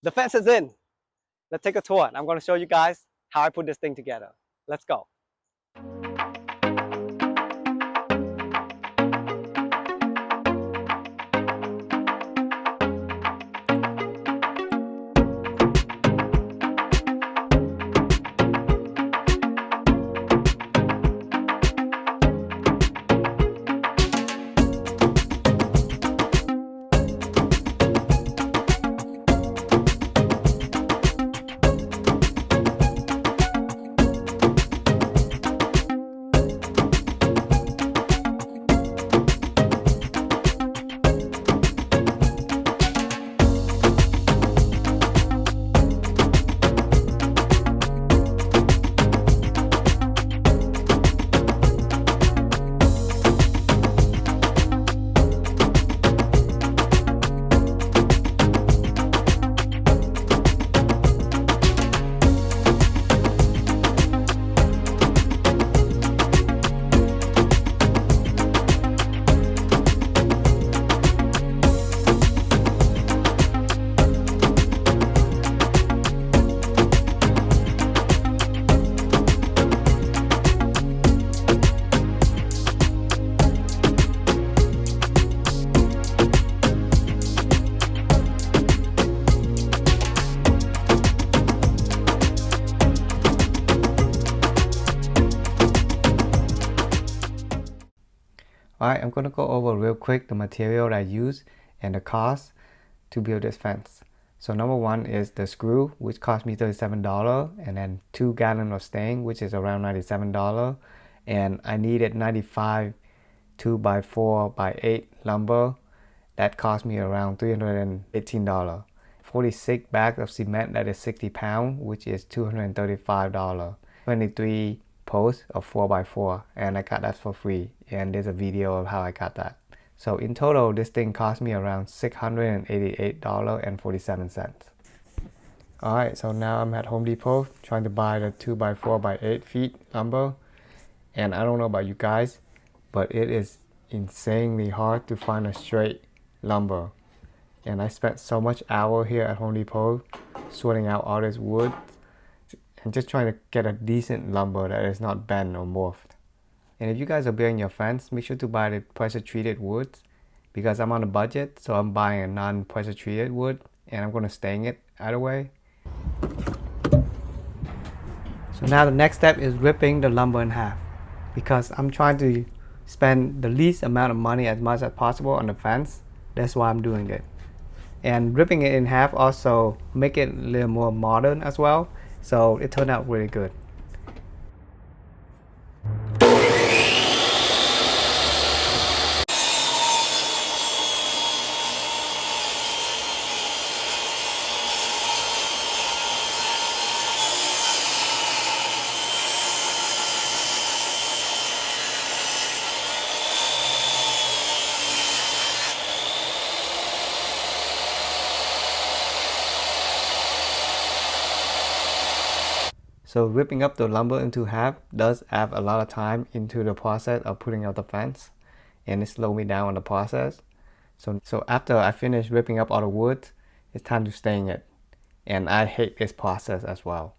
The fence is in. Let's take a tour and I'm going to show you guys how I put this thing together. Let's go. Alright, I'm going to go over real quick the material that I use and the cost to build this fence. So number one is the screw, which cost me $37, and then 2 gallons of string, which is around $97, and I needed 95 2x4x8 lumber. That cost me around $318. 46 bags of cement, that is 60 pounds, which is $235. 23 posts of 4x4, and I got that for free, and there's a video of how I got that. So in total, this thing cost me around $688.47. Alright, so now I'm at Home Depot trying to buy the 2x4x8 feet lumber, and I don't know about you guys, but it is insanely hard to find a straight lumber. And I spent so much hour here at Home Depot sorting out all this wood and just trying to get a decent lumber that is not bent or morphed. And if you guys are building your fence, make sure to buy the pressure treated woods, because I'm on a budget, so I'm buying a non-pressure treated wood and I'm going to stain it either way. So now the next step is ripping the lumber in half, because I'm trying to spend the least amount of money as much as possible on the fence. That's why I'm doing it. And ripping it in half also make it a little more modern as well, so it turned out really good. So ripping up the lumber into half does add a lot of time into the process of putting up the fence, and it slowed me down on the process. So after I finish ripping up all the wood, it's time to stain it. And I hate this process as well.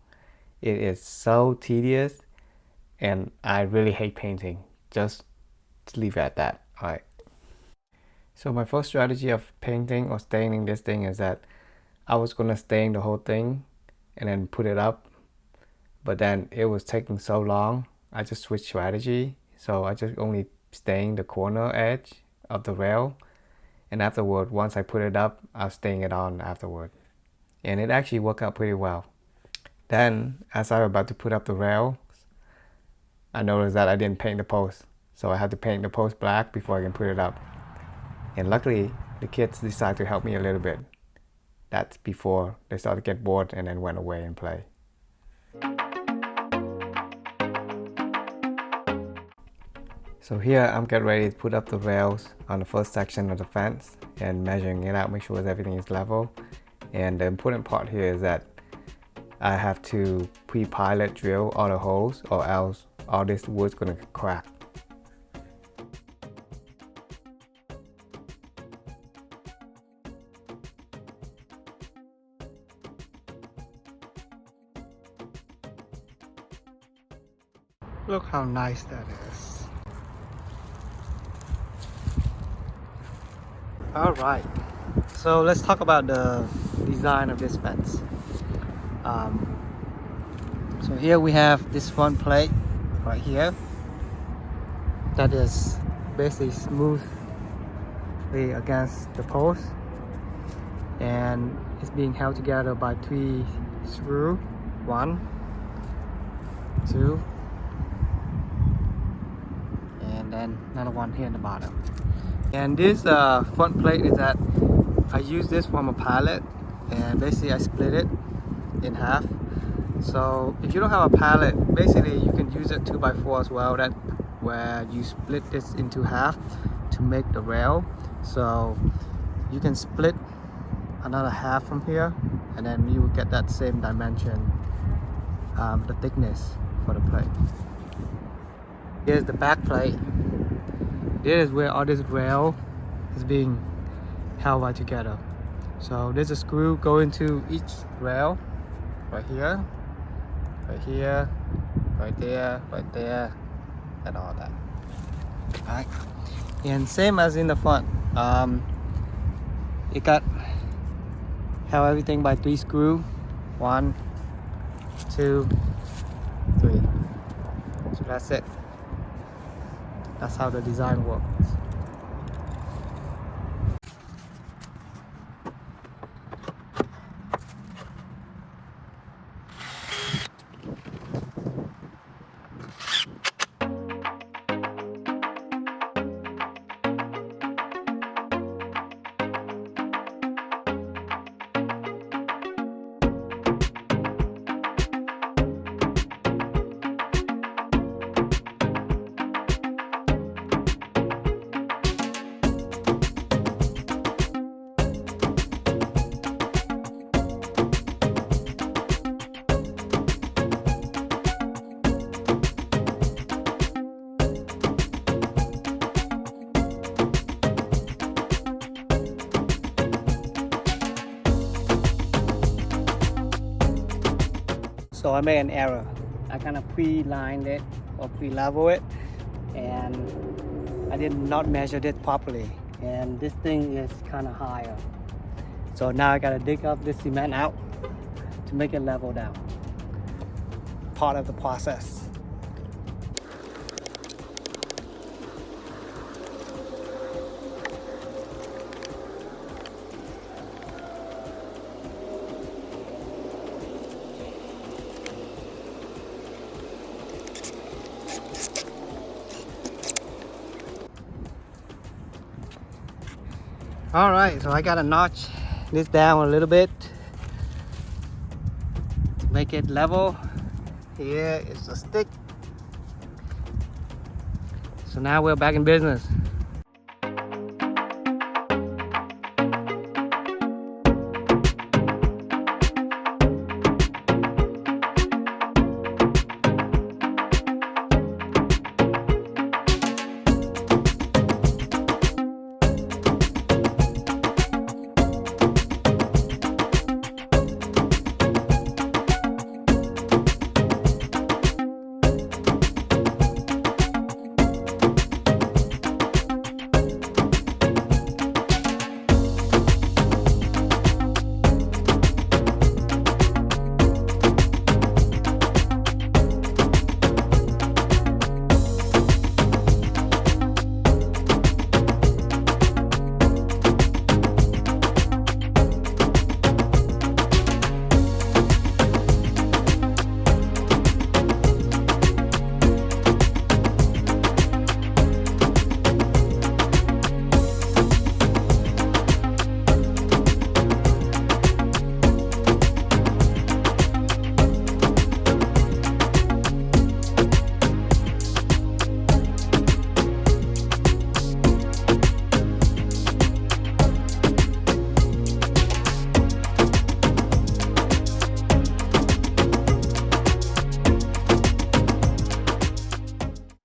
It is so tedious, and I really hate painting. Just leave it at that. Alright. So my first strategy of painting or staining this thing is that I was gonna stain the whole thing and then put it up. But then it was taking so long, I just switched strategy. So I just only stained the corner edge of the rail, and afterward, once I put it up, I'll stain it on afterward. And it actually worked out pretty well. Then, as I was about to put up the rail, I noticed that I didn't paint the post. So I had to paint the post black before I can put it up. And luckily, the kids decided to help me a little bit. That's before they started to get bored and then went away and play. So here I'm getting ready to put up the rails on the first section of the fence and measuring it out, make sure everything is level. And the important part here is that I have to pre-pilot drill all the holes, or else all this wood's gonna crack. Look how nice that is. Alright, so let's talk about the design of this fence. So here we have this front plate right here that is basically smoothly against the post, and it's being held together by 3 screws. 1, 2, and then another one here in the bottom. And this front plate is that I use this from a pallet, and basically I split it in half. So if you don't have a pallet, basically you can use it 2x4 as well, that where you split this into half to make the rail. So you can split another half from here, and then you will get that same dimension, the thickness for the plate. Here's the back plate. This is where all this rail is being held right together. So there's a screw going to each rail, right here, right here, right there, and all that. Alright, and same as in the front, it got held everything by 3 screws. 1, 2, 3. So that's it. That's how the design works. So I made an error. I kind of pre-lined it or pre-level it, and I did not measure it properly, and this thing is kind of higher. So now I gotta dig up this cement out to make it level down. Part of the process. Alright, so I gotta notch this down a little bit to make it level. Here is the stick. So now we're back in business.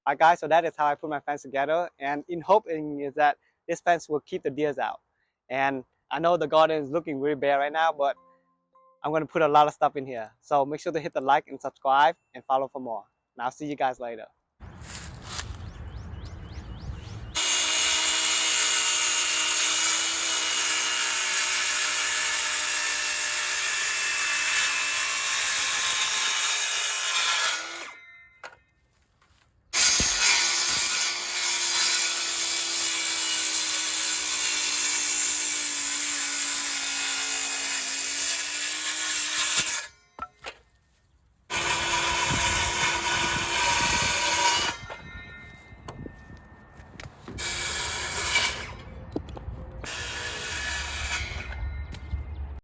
Alright guys, so that is how I put my fence together, and in hoping is that this fence will keep the deers out. And I know the garden is looking really bare right now, but I'm going to put a lot of stuff in here. So make sure to hit the like and subscribe and follow for more. and I'll see you guys later.